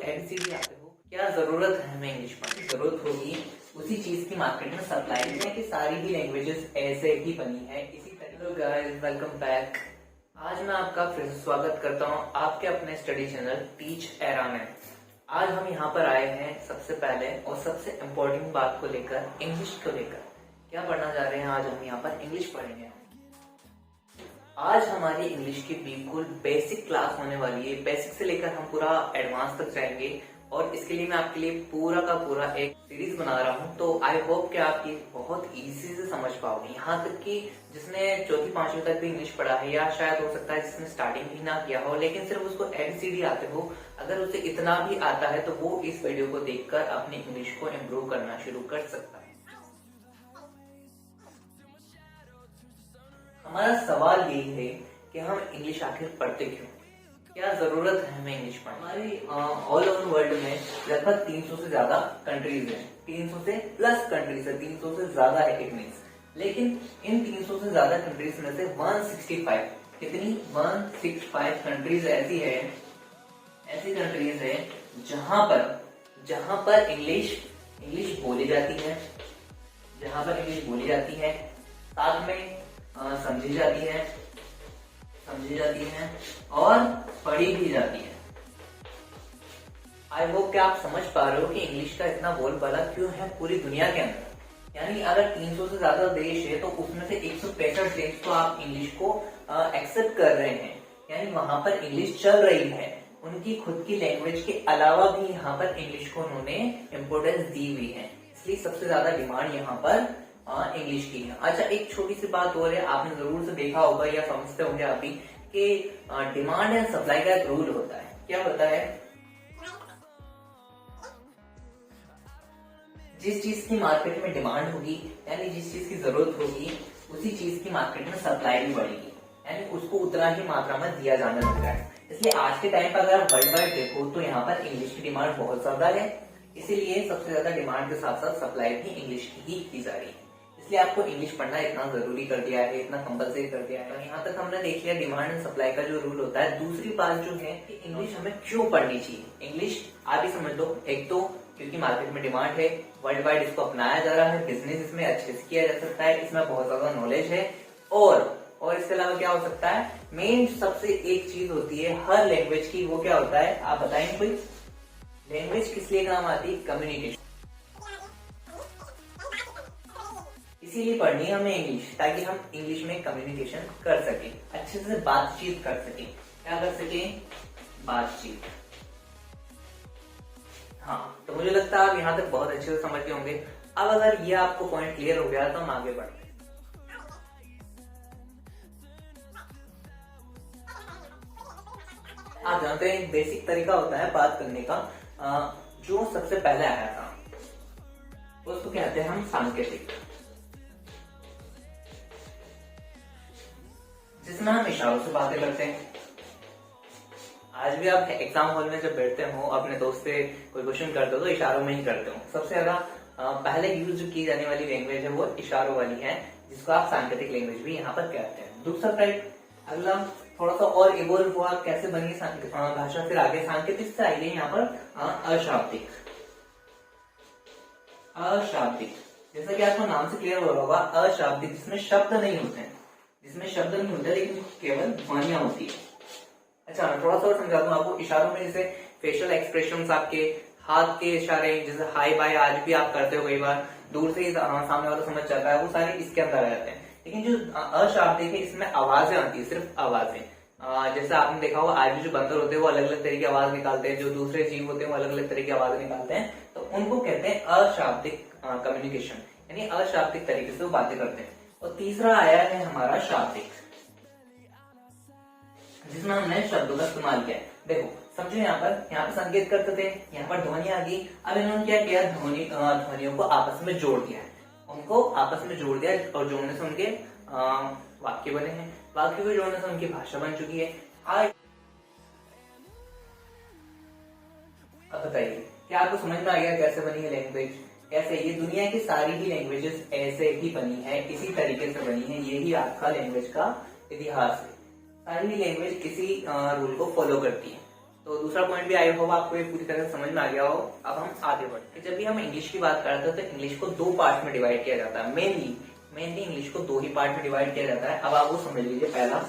ABCD आते हो, क्या जरूरत है हमें इंग्लिश पढ़ने की? जरूरत होगी उसी चीज की मार्केट में सप्लाई है कि सारी ही लैंग्वेजेस ऐसे ही बनी है इसी तरह। Hello guys, welcome back. आज मैं आपका फिर से स्वागत करता हूँ आपके अपने स्टडी चैनल टीच एरा में। आज हम यहाँ पर आए हैं सबसे पहले और सबसे इम्पोर्टेंट बात को लेकर, इंग्लिश को लेकर। क्या पढ़ना जा रहे हैं? आज हम यहाँ पर इंग्लिश पढ़ेंगे। आज हमारी इंग्लिश की बिल्कुल बेसिक क्लास होने वाली है। बेसिक से लेकर हम पूरा एडवांस तक जाएंगे और इसके लिए मैं आपके लिए पूरा का पूरा एक सीरीज बना रहा हूँ। तो आई होप कि आप ये बहुत इजी से समझ पाओगे। यहाँ तक कि जिसने चौथी पांचवी तक भी इंग्लिश पढ़ा है, या शायद हो सकता है जिसने स्टार्टिंग भी ना किया हो लेकिन सिर्फ उसको एबीसीडी आते हो, अगर उसे इतना भी आता है तो वो इस वीडियो को देखकर अपनी इंग्लिश को इम्प्रूव करना शुरू कर सकता है। हमारा सवाल यही है कि हम इंग्लिश आखिर पढ़ते क्यों? क्या जरूरत है हमें इंग्लिश पढ़ने? हमारी ऑल ओवर वर्ल्ड में लगभग 300 से ज्यादा कंट्रीज हैं, 300 से प्लस कंट्रीज है, 300 से ज्यादा है इट मीन्स। लेकिन इन 300 से ज्यादा कंट्रीज में से 165 कितनी 165 कंट्रीज ऐसी कंट्रीज है जहां पर इंग्लिश बोली जाती है, साथ में समझी जाती है और पढ़ी भी जाती है। आई होप कि आप समझ पा रहे हो कि इंग्लिश का इतना बोलबाला क्यों है पूरी दुनिया के अंदर। यानी अगर 300 से ज्यादा देश है तो उसमें से 165 देश तो आप इंग्लिश को एक्सेप्ट कर रहे हैं, यानी वहां पर इंग्लिश चल रही है। उनकी खुद की लैंग्वेज के अलावा भी यहाँ पर इंग्लिश को उन्होंने इम्पोर्टेंस दी हुई है, इसलिए सबसे ज्यादा डिमांड यहाँ पर इंग्लिश की है। अच्छा, एक छोटी सी बात और है, आपने जरूर से देखा होगा या समझते होंगे आप भी कि डिमांड एंड सप्लाई का एक रूल होता है। क्या होता है? जिस चीज की मार्केट में डिमांड होगी, यानी जिस चीज की जरूरत होगी, उसी चीज की मार्केट में सप्लाई भी बढ़ेगी, यानी उसको उतना ही मात्रा में दिया जाने लग रहा है। इसलिए आज के टाइम पर अगर आप वर्ल्ड वाइड देखो तो यहाँ पर इंग्लिश की डिमांड बहुत ज्यादा है, इसीलिए सबसे ज्यादा डिमांड के साथ साथ सप्लाई भी इंग्लिश की ही की जा रही है। इसलिए आपको इंग्लिश पढ़ना इतना जरूरी कर दिया है, इतना कंपलसरी कर दिया है। यहाँ तक हमने देख लिया डिमांड एंड सप्लाई का जो रूल होता है। दूसरी बात जो है कि इंग्लिश हमें क्यों पढ़नी चाहिए। इंग्लिश आप ही समझ लो, एक तो क्योंकि मार्केट में डिमांड है, वर्ल्ड वाइड इसको अपनाया जा रहा है, बिजनेस इसमें अच्छे से किया जा सकता है, इसमें बहुत ज्यादा नॉलेज है। और इसके अलावा क्या हो सकता है, मेन सबसे एक चीज होती है हर लैंग्वेज की, वो क्या होता है आप बताएंगे कोई? लैंग्वेज किस लिए काम आती है? कम्युनिकेशन। इसीलिए पढ़नी है हमें इंग्लिश, ताकि हम इंग्लिश में कम्युनिकेशन कर सके, अच्छे से बातचीत कर सके। क्या कर सके? बातचीत। हाँ, तो मुझे लगता है आप यहाँ तक बहुत अच्छे से समझ गए होंगे। अब अगर ये आपको पॉइंट क्लियर हो गया तो हम आगे बढ़ते हैं। आप जानते हैं एक बेसिक तरीका होता है बात करने का, जो सबसे पहले आया था उसको कहते हैं हम सांकेतिक, जिसमें हम इशारों से बातें करते हैं। आज भी आप एग्जाम हॉल में जब बैठते हो, अपने दोस्त से कोई क्वेश्चन करते हो तो इशारों में ही करते हो। सबसे ज्यादा पहले यूज की जाने वाली लैंग्वेज है वो इशारों वाली है, जिसको आप सांकेतिक लैंग्वेज भी यहाँ पर कहते हैं। दूसरा टाइप, अगला थोड़ा सा और इवोल्व हुआ, कैसे बनी भाषा, फिर आगे सांकेतिक से आइए यहाँ पर अशाब्दिक। जैसा कि आपको नाम से क्लियर हो रहा होगा, अशाब्दिक जिसमें शब्द नहीं होते लेकिन केवल ध्वनियां होती है। अच्छा, थोड़ा सा और समझाता हूँ आपको। इशारों में जैसे फेशियल एक्सप्रेशंस, आपके हाथ के इशारे, जैसे हाई बाय आज भी आप करते हो, कई बार दूर से ही सामने वाला समझ जाता है, वो सारे इसके अंदर आ जाते हैं। लेकिन जो अशाब्दिक है इसमें आवाजें आती है, सिर्फ आवाजें। जैसे आपने देखा होगा आज भी जो बंदर होते हैं वो अलग अलग तरह की आवाज निकालते हैं, जो दूसरे जीव होते हैं वो अलग अलग तरह की आवाज निकालते हैं, तो उनको कहते हैं अशाब्दिक कम्युनिकेशन, यानी अशाब्दिक तरीके से वो बातें करते हैं। और तीसरा आया है हमारा शाब्दिक, जिसमें हमने शब्दों का इस्तेमाल किया है। देखो समझो, यहाँ पर संकेत करते थे, यहाँ पर ध्वनि आ गई। अब इन्होंने क्या किया, ध्वनियों को आपस में जोड़ दिया, और जोड़ने से उनके वाक्य बने हैं, वाक्य को जोड़ने से उनकी भाषा बन चुकी है। अब बताइए, क्या आपको समझ में आ गया कैसे बनी है लैंग्वेज? कैसे ये दुनिया की सारी ही लैंग्वेजेस ऐसे ही बनी है, इसी तरीके से बनी है। यही आपका लैंग्वेज का इतिहास है। सारी लैंग्वेज इसी रूल को फॉलो करती है। तो दूसरा पॉइंट भी आई होप आपको ये पूरी तरह से समझ में आ गया हो। अब हम आगे बढ़ते हैं। जब भी हम इंग्लिश की बात करते हैं तो इंग्लिश को दो पार्ट में डिवाइड किया जाता है। मेनली इंग्लिश को दो ही पार्ट में डिवाइड किया जाता है। अब आप वो समझ लीजिए, पहला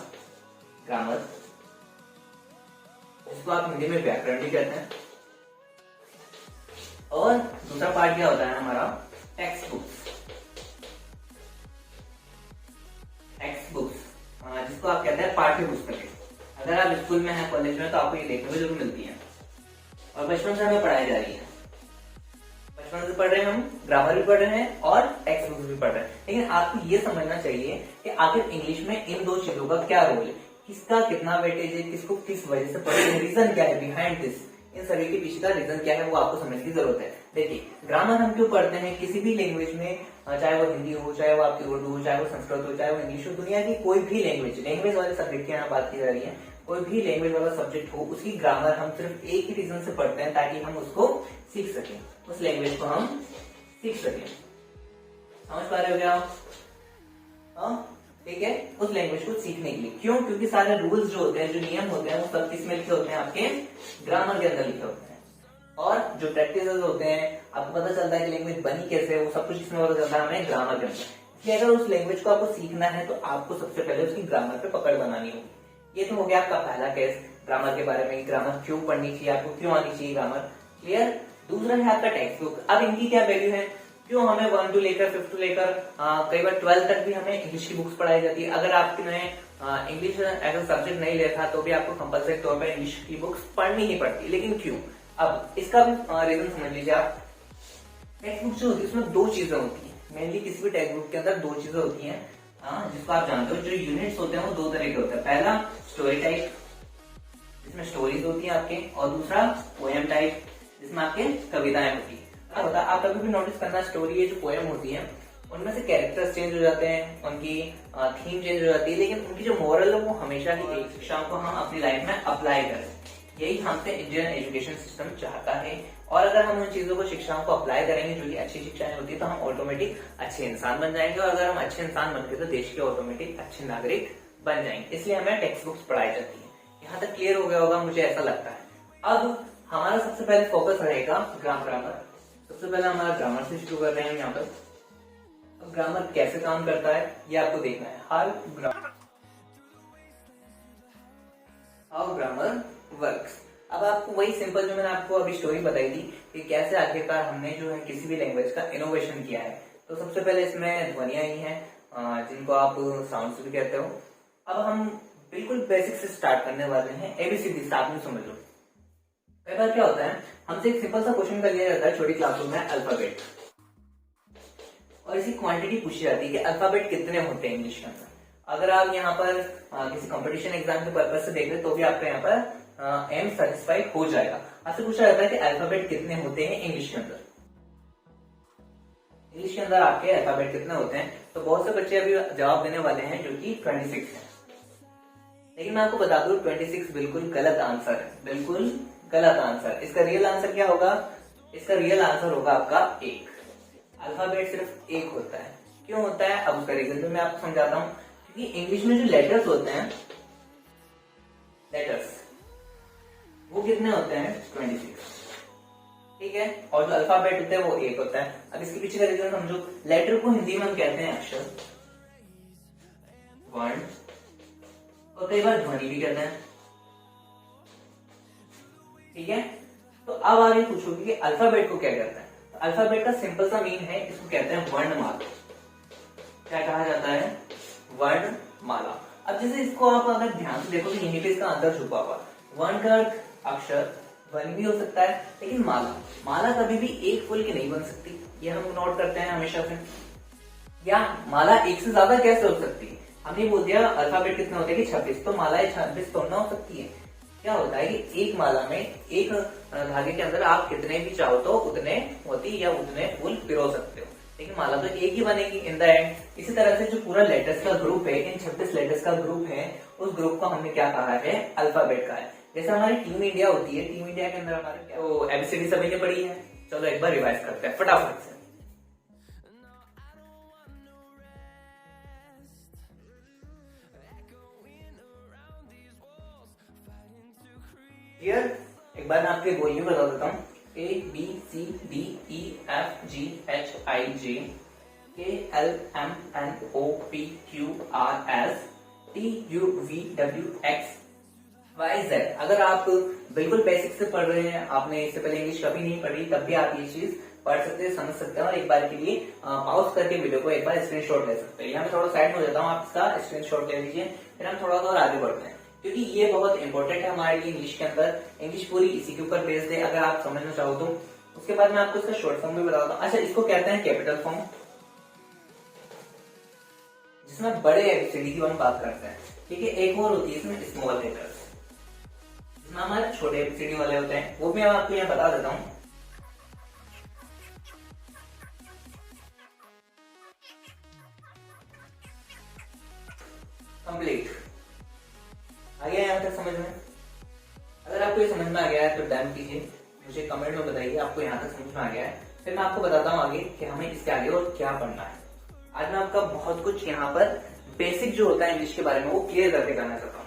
ग्रामर, इसको आप हिंदी में व्याकरण भी कहते हैं, और दूसरा पार्ट क्या होता है हमारा टेक्स्ट बुक्स, जिसको आप कहते हैं पाठ्य पुस्तकें। अगर आप स्कूल में हैं, कॉलेज में, तो आपको ये देखने को जरूर मिलती है और बचपन से हमें पढ़ाई जा रही है। बचपन से पढ़ रहे हैं, हम ग्रामर भी पढ़ रहे हैं और टेक्स्ट बुक्स भी पढ़ रहे हैं। लेकिन आपको ये समझना चाहिए कि आखिर इंग्लिश में इन दो चीजों का क्या रोल है, किसका कितना वेटेज है, किसको किस वजह से पढ़ते हैं, रीजन क्या है बिहाइंड दिस, इन सभी के पीछे का रीजन क्या है वो आपको समझने की जरूरत है। देखिए, ग्रामर हम क्यों पढ़ते हैं किसी भी लैंग्वेज में, चाहे वो हिंदी हो, चाहे वो आपकी उर्दू हो, चाहे वो संस्कृत हो, चाहे वो इंग्लिश हो, दुनिया की कोई भी लैंग्वेज वाले सब्जेक्ट की यहाँ बात की जा रही है, कोई भी लैंग्वेज वाला सब्जेक्ट हो, उसकी ग्रामर हम सिर्फ एक ही रीजन से पढ़ते हैं, ताकि हम उसको सीख सकें, उस लैंग्वेज को हम सीख सकें। समझ पा रहे हो क्या? ठीक है, उस लैंग्वेज को सीखने के लिए। क्यों? क्योंकि सारे रूल्स जो होते हैं, जो नियम होते हैं, वो सब किसमें लिखे होते हैं? आपके ग्रामर के अंदर लिखे होते हैं। और जो प्रैक्टिसेस होते हैं, आपको पता चलता है कि लैंग्वेज बनी कैसे है, वो सब कुछ इसमें पता चलता है हमें ग्रामर के अंदर। इसलिए अगर उस लैंग्वेज को आपको सीखना है तो आपको सबसे पहले उसकी ग्रामर पे पकड़ बनानी होगी। ये तो हो गया आपका पहला केस ग्रामर के बारे में, ग्रामर क्यों पढ़नी चाहिए, आपको क्यों आनी चाहिए ग्रामर। क्लियर? दूसरा है आपका टेक्स्ट बुक। अब इनकी क्या वैल्यू है, क्यों हमें 1 to लेकर 5 to लेकर कई बार 12 तक भी हमें इंग्लिश की बुक्स पढ़ाई जाती है। अगर आपने इंग्लिश एज अ सब्जेक्ट नहीं लिया था तो भी आपको कंपलसरी तौर पर इंग्लिश की बुक्स पढ़नी ही पड़ती है। लेकिन क्यों? अब इसका भी रीजन समझ लीजिए आप। टेक्स्ट बुक जो होती है उसमें दो चीजें होती है, मेनली किसी भी टेक्स्ट बुक के अंदर दो चीजें होती हैं, जिसको आप जानते हो। जो यूनिट्स होते हैं वो दो तरह के होते हैं। पहला स्टोरी टाइप, जिसमें स्टोरीज होती है आपके, और दूसरा पोएम टाइप, जिसमें आपके कविताएं होती है। क्या होता है, आप कभी भी नोटिस करना, स्टोरी जो पोएम होती है उनमें से कैरेक्टर्स चेंज हो जाते हैं, उनकी थीम चेंज हो जाती है, लेकिन उनकी जो मोरल है वो हमेशा ही एक, शिक्षाओं को हम अपनी लाइफ में अप्लाई करें। यही हमसे इंडियन एजुकेशन सिस्टम चाहता है। और अगर हम उन चीजों को, शिक्षाओं को अप्लाई करेंगे जो कि अच्छी शिक्षाएं होती है, तो हम ऑटोमेटिक अच्छे इंसान बन जाएंगे। और अगर हम अच्छे इंसान बनते तो देश के ऑटोमेटिक अच्छे नागरिक बन जाएंगे। इसलिए हमें टेक्स्ट बुक्स पढ़ाई जाती है। यहाँ तक क्लियर हो गया होगा, मुझे ऐसा लगता है। अब हमारा सबसे पहले फोकस रहेगा ग्रामर। सबसे पहले हमारा ग्रामर से शुरू कर रहे हैं यहाँ पर। अब ग्रामर कैसे काम करता है ये आपको देखना है। How grammar works. अब आपको वही सिंपल जो मैंने आपको अभी स्टोरी बताई थी कि कैसे आखिरकार हमने जो है किसी भी लैंग्वेज का इनोवेशन किया है। तो सबसे पहले इसमें ध्वनियां ही हैं, जिनको आप साउंड्स भी कहते हो। अब हम बिल्कुल बेसिक से स्टार्ट करने वाले हैं। एबीसीडी साथ में समझ लो। कई बार क्या होता है, हमसे एक सिंपल सा क्वेश्चन कर लिया जाता है छोटी क्लासरूम में, अल्फाबेट, और इसी क्वांटिटी पूछी जाती है कि अल्फाबेट कितने होते हैं इंग्लिश के अंदर। अगर आप यहाँ पर किसी कंपटीशन एग्जाम के पर्पज से देख रहे तो भी आपका यहाँ पर एम सेटिस्फाइड हो जाएगा। आपसे पूछा जाता है कि अल्फाबेट कितने होते हैं इंग्लिश के अंदर। इंग्लिश के अंदर आपके अल्फाबेट कितने होते हैं, तो बहुत से बच्चे अभी जवाब देने वाले हैं जो कि 26 है। लेकिन मैं आपको बता दूं 26 बिल्कुल गलत आंसर है, बिल्कुल गलत आंसर। इसका रियल आंसर क्या होगा? इसका रियल आंसर होगा आपका 1। अल्फाबेट सिर्फ 1 होता है। क्यों होता है? अब उसका रीजन भी मैं आपको समझाता हूँ। क्योंकि इंग्लिश में जो लेटर्स होते हैं, लेटर्स वो कितने होते हैं? 26। ठीक है, और जो अल्फाबेट होता है वो 1 होता है। अब इसके पीछे का रीजन समझो। लेटर को हिंदी में हम कहते हैं अक्षर, वर्ण, और कई बार ध्वनि भी कहते हैं। ठीक है, तो अब आप ये पूछोगे कि अल्फाबेट को क्या कहते हैं। तो अल्फाबेट का सिंपल सा मीन है, इसको कहते हैं वर्णमाला। क्या कहा जाता है? वर्णमाला। अब जैसे इसको आप अगर ध्यान से देखो तो यहीं पे इसका अंदर छुपा हुआ। वर्ण का अर्थ अक्षर, वर्ण भी हो सकता है, लेकिन माला कभी भी एक फुल की नहीं बन सकती। ये हम नोट करते हैं हमेशा से। या माला एक से ज्यादा कैसे हो सकती है? हमने बोल दिया अल्फाबेट कितने होते हैं कि 26, तो मालाएं 26 तो ना हो सकती है। क्या होता है कि एक माला में, एक धागे के अंदर आप कितने भी चाहो तो उतने मोती या उतने फूल पिरो सकते हो, लेकिन माला तो एक ही बनेगी इन द एंड। इसी तरह से जो पूरा लेटर्स का ग्रुप है, इन 26 लेटर्स का ग्रुप है, उस ग्रुप को हमने क्या कहा है? अल्फाबेट का है। जैसे हमारी टीम इंडिया होती है, टीम इंडिया के अंदर हमारे क्या, तो एबीसीडी सभी ने पढ़ी है। चलो एक बार रिवाइज करते हैं फटाफट से। क्लियर? एक बार मैं आपके बोलिए बता देता हूँ। ABCDEFGHIJKLMNOPQRSTUVWXYZ। अगर आप बिल्कुल बेसिक से पढ़ रहे हैं, आपने इससे पहले इंग्लिश कभी नहीं पढ़ी, तब भी आप ये चीज पढ़ सकते हैं, समझ सकते हैं और एक बार के लिए पॉज करके वीडियो को एक बार स्क्रीनशॉट ले सकते हैं। यहाँ मैं थोड़ा साइड में हो जाता हूँ, आप इसका स्क्रीनशॉट ले लीजिए, फिर हम थोड़ा और आगे बढ़ते हैं, क्योंकि ये बहुत इंपॉर्टेंट है हमारे लिए इंग्लिश के अंदर। इंग्लिश पूरी इसी के ऊपर बेस्ड है, अगर आप समझना चाहो तो। उसके बाद मैं आपको इसका शॉर्ट फॉर्म भी बताता हूँ। अच्छा, इसको कहते हैं कैपिटल फॉर्म, जिसमें बड़े एबीसीडी की हम बात करते हैं। ठीक है, एक और होती है इसमें स्मॉल लेटर्स, जिसमें हमारे छोटे एबीसीडी वाले होते हैं, वो भी मैं आपको यहाँ बता देता हूँ। कंप्लीट आ गया यहाँ तक समझ में? अगर आपको ये समझ में आ गया है तो डन कीजिए, मुझे कमेंट में बताइए आपको यहाँ तक समझ में आ गया है। फिर मैं आपको बताता हूँ आगे कि हमें इसके आगे और क्या पढ़ना है। आज मैं आपका बहुत कुछ यहाँ पर बेसिक जो होता है इंग्लिश के बारे में वो क्लियर करके करना चाहता हूँ।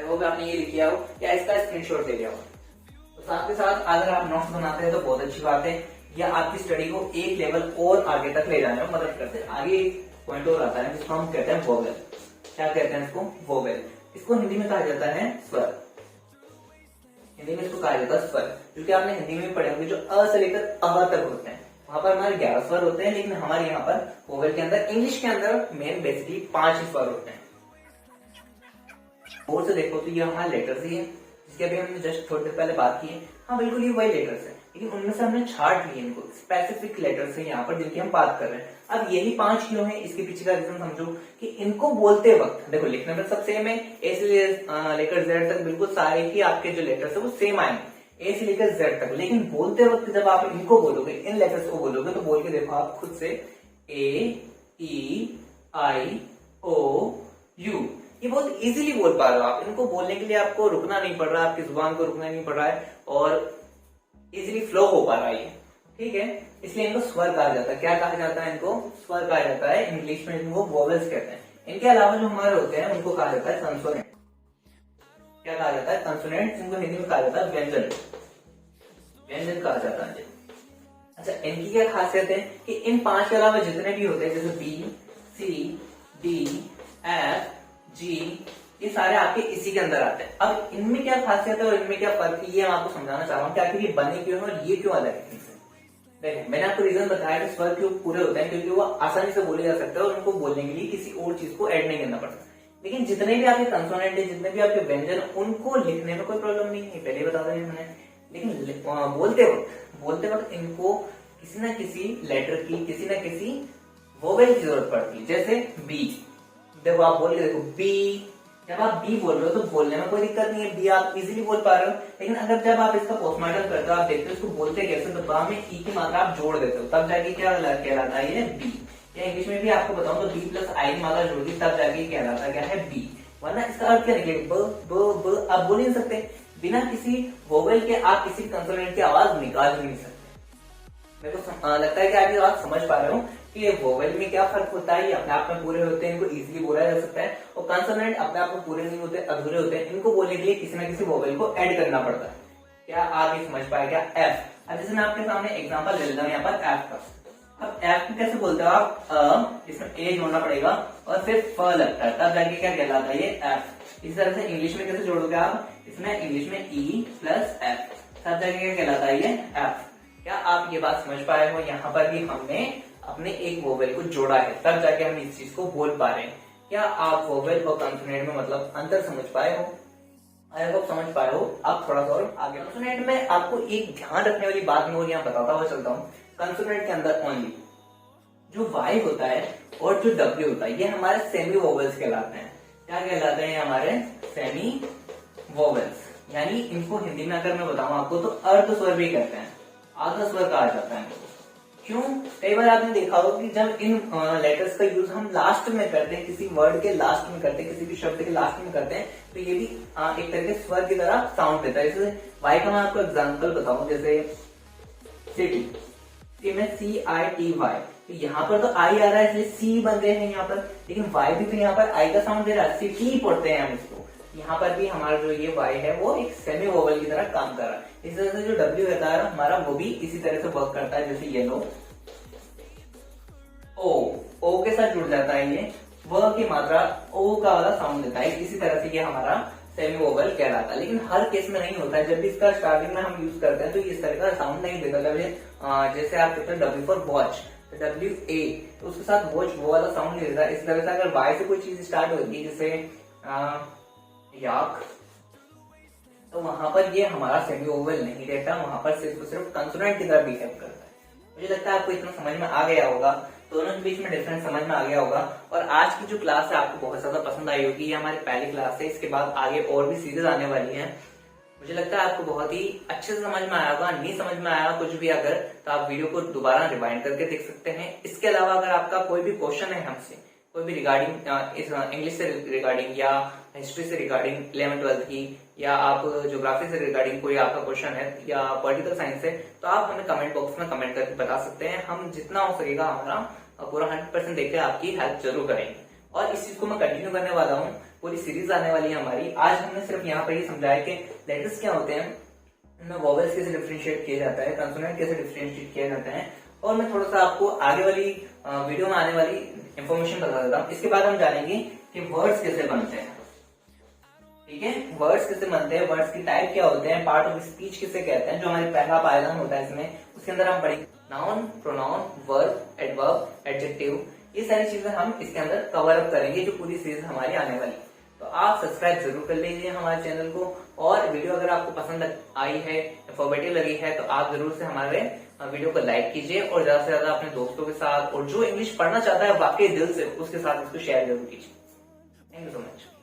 वो भी आपने ये लिख लिया हो या इसका स्क्रीनशॉट ले लिया हो। तो साथ के साथ अगर आप नोट्स बनाते हैं तो बहुत अच्छी बात है, या आपकी स्टडी को एक लेवल और आगे तक ले जाने में मदद करते हैं। आगे एक पॉइंट और आता है जिसको हम कहते हैं वोवेल। क्या कहते हैं इसको? वोवेल। इसको हिंदी में कहा जाता है स्वर। हिंदी में इसको कहा जाता है स्वर, क्योंकि आपने हिंदी में पढ़े होंगे जो अ से लेकर अ तक होते हैं, वहां पर हमारे 11 स्वर होते हैं, लेकिन हमारे यहाँ पर वोवेल के अंदर, इंग्लिश के अंदर मेन बेसिकली 5 ही स्वर होते हैं। और से देखो तो ये हमारे लेटर्स ही है, जिसके अभी हमने जस्ट थोड़ी देर पहले बात की है। हाँ बिल्कुल ये वही लेटर्स है, लेकिन उनमें से हमने छाट लिए इनको, स्पेसिफिक लेटर्स है यहाँ पर जिनकी हम बात कर रहे हैं। अब यही 5 क्यों है, इसके पीछे का रीजन समझो कि इनको बोलते वक्त देखो लिखने में सब सेम है, ए से लेकर जेड तक बिल्कुल सारे ही आपके जो लेटर्स है वो सेम आएंगे, ए से लेकर जेड तक। लेकिन बोलते वक्त जब आप इनको बोलोगे, इन लेटर्स को बोलोगे, तो बोल के देखो आप खुद से, ए ई आई ओ यू, ये बहुत इजीली बोल पा रहे हो आप। इनको बोलने के लिए आपको रुकना नहीं पड़ रहा, आपकी जुबान को रुकना नहीं पड़ रहा है और इजीली फ्लो हो पा रहा है। ठीक है, इसलिए इनको स्वर कहा जाता है। क्या कहा जाता है? इनको स्वर कहा जाता है। इंग्लिश में इनको वोवेल्स कहते हैं। इनके अलावा जो हमारे होते हैं उनको कहा जाता है कंसोनेंट। क्या कहा जाता है? कंसोनेंट। इनको हिंदी में कहा जाता है व्यंजन। व्यंजन कहा जाता है। अच्छा, इनकी क्या खासियत है कि इन 5 के अलावा जितने भी होते हैं, जैसे B C D F G, ये सारे आपके इसी के अंदर आते हैं। अब इनमें क्या खासियत है और इनमें क्या फर्क है, ये मैं आपको समझाना चाह रहा हूँ कि आखिर ये बने क्यों है और ये क्यों अलग है इनसे। देखिए, मैंने आपको रीजन बताया कि स्वर क्यों पूरे होते हैं, क्योंकि वो आसानी से बोले जा सकते हैं और उनको बोलने के लिए किसी और चीज को ऐड नहीं करना पड़ता। लेकिन जितने भी आपके कंसोनेंट है, जितने भी आपके व्यंजन, उनको लिखने में कोई प्रॉब्लम नहीं है, पहले बता दें मैंने। लेकिन बोलते वक्त इनको किसी न किसी लेटर की, किसी न किसी वोवेल की जरूरत पड़ती है। जैसे बी, देखो आप बोल के देखो बी, जब आप बी बोल रहे हो तो बोलने में कोई दिक्कत नहीं है, बी आप इजीली बोल पा रहे हो। लेकिन अगर जब आप इसका पोस्टमार्टम करते हो, आप देखते हो इसको बोलते कैसे, तो बा में ई की मात्रा आप जोड़ देते हो, तब जाके क्या कहलाता है ये बी। या इंग्लिश में भी आपको बताऊं तो बी प्लस आई की मात्रा जोड़ दी, तब जाके कहलाता क्या है? बी। वरना इसका अर्थ क्या निकलेगा? ब ब ब आप बोल नहीं सकते, बिना किसी वोवेल के आप किसी कंसोनेंट की आवाज निकाल नहीं सकते। मेरे को लगता है कि आप ये बात समझ पा रहे हो कि ये वोवेल में क्या फर्क होता है। ये अपने आप में पूरे होते हैं, इनको इजीली बोला जा सकता है, और कंसोनेंट अपने आप में पूरे नहीं होते, अधूरे होते हैं, इनको बोलने के लिए किसी न किसी वोवेल को ऐड करना पड़ता है। क्या आप ये समझ पाए? क्या एफ। अब जैसे मैं आपके सामने एग्जांपल ले लेता हूँ यहाँ पर एफ का। अब एफ को कैसे बोलते हो आप? इसमें ए जोड़ना पड़ेगा और फिर फ लगता है, तब जाके क्या कहलाता है? ये एफ। इसी तरह से इंग्लिश में कैसे जोड़ोगे आप? इसमें इंग्लिश में ई प्लस एफ, तब जाके क्या कहलाता है? ये एफ। क्या आप ये बात समझ पाए हो? यहाँ पर भी हमने अपने एक वोवेल को जोड़ा है, तब जाके हम इस चीज को बोल पा रहे हैं। क्या आप वोवेल और कंसोनेंट में मतलब अंतर समझ पाए हो? आई होप समझ पाए हो। आप थोड़ा सा और आगे, कंसोनेंट में आपको एक ध्यान रखने वाली बात मैं और यहाँ बताता हुआ चलता हूँ। कंसोनेंट के अंदर ओनली जो वाई होता है और जो डब्ल्यू होता है, ये हमारे सेमी वोवेल्स कहलाते हैं। क्या कहलाते हैं? हमारे सेमी वोवेल्स। यानी इनको हिंदी में अगर मैं बताऊं आपको तो अर्ध स्वर भी कहते हैं, आधा स्वर कहा जाता है इनको। क्यों? कई बार आपने देखा होगा कि जब इन लेटर्स का यूज हम लास्ट में करते हैं, किसी वर्ड के लास्ट में करते हैं, किसी भी शब्द के लास्ट में करते हैं, तो ये भी एक तरह के स्वर की तरह साउंड देता है। जैसे वाई का मैं आपको एग्जांपल बताऊं, जैसे सिटी में CITY, तो यहाँ पर तो आई आ रहा है इसलिए सी बन रहे हैं यहाँ पर, लेकिन वाई भी तो यहाँ पर आई का साउंड दे रहा है, सिटी पढ़ते हैं हम इसको। यहाँ पर भी हमारा जो ये वाई है वो एक सेमी वोवल की तरह काम कर रहा है। इस तरह से जो डब्ल्यू रहता है हमारा वो भी इसी तरह से वर्क करता है, जैसे येलो ओ के साथ जुड़ जाता है ये, व की मात्रा ओ का वाला साउंड देता है। इसी तरह से ये हमारा सेमी वोवल कहलाता है। लेकिन हर केस में नहीं होता है। जब भी इसका स्टार्टिंग में हम यूज करते हैं तो इस तरह का साउंड नहीं देता। जैसे आप कहते हैं डब्ल्यू फॉर वॉच, तो डब्ल्यू ए, तो उसके साथ वॉच वो वाला साउंड नहीं देता। इस तरह से अगर वाई से कोई चीज स्टार्ट होगी जैसे याक, तो वहां पर ये हमारा सेमी वोवल नहीं रहता, वहां पर सिर्फ कंसोनेंट की तरह बिहेव करता है। मुझे लगता है आपको इतना समझ में आ गया होगा, दोनों के बीच में डिफरेंस समझ में आ गया होगा। और आज की जो क्लास है आपको बहुत ज्यादा पसंद आई होगी। ये हमारी पहली क्लास है, इसके बाद आगे और भी सीरीज आने वाली है। मुझे लगता है आपको बहुत ही अच्छे से समझ में आया होगा। नहीं समझ में आया कुछ भी अगर, तो आप वीडियो को दोबारा रिवाइंड करके देख सकते हैं। इसके अलावा अगर आपका कोई भी क्वेश्चन है हमसे, कोई भी रिगार्डिंग इंग्लिश से रिगार्डिंग या हिस्ट्री से रिगार्डिंग 11th-12th की, या आप ज्योग्राफी से रिगार्डिंग कोई आपका क्वेश्चन है, या पॉलिटिकल साइंस से, तो आप हमें कमेंट बॉक्स में कमेंट करके बता सकते हैं। हम जितना हो सकेगा हमारा पूरा 100% देकर आपकी हेल्प जरूर करेंगे। और इस चीज को मैं कंटिन्यू करने वाला हूँ, पूरी सीरीज आने वाली है हमारी। आज हमने सिर्फ यहाँ पर ही समझाया कि लेटर्स क्या होते हैं, इनमें वोवेल्स कैसे डिफरेंशिएट किया जाता है, कंसोनेंट कैसे डिफरेंशिएट किया जाता है, और मैं थोड़ा सा आपको आगे वाली वीडियो में आने वाली इंफॉर्मेशन बता देता हूँ। इसके बाद हम जानेंगे कि वर्ड्स कैसे बनते हैं। ठीक है, वर्ड्स कैसे बनते हैं, वर्ड्स की टाइप क्या होते हैं, पार्ट ऑफ स्पीच किसे कहते हैं, जो हमारे पहला पायदान होता है इसमें, उसके अंदर हम पढ़ेंगे noun, pronoun, verb, adverb, adjective. ये सारी चीजें हम इसके अंदर कवर अप करेंगे, जो पूरी सीरीज हमारी आने वाली है। तो आप सब्सक्राइब जरूर कर लीजिए हमारे चैनल को। और वीडियो अगर आपको पसंद आई है, इंफॉर्मेटिव लगी है, तो आप जरूर से हमारे वीडियो को लाइक कीजिए और ज्यादा से ज्यादा अपने दोस्तों के साथ, और जो इंग्लिश पढ़ना चाहता है वाकई दिल से, उसके साथ इसको शेयर जरूर कीजिए। Thank you so much.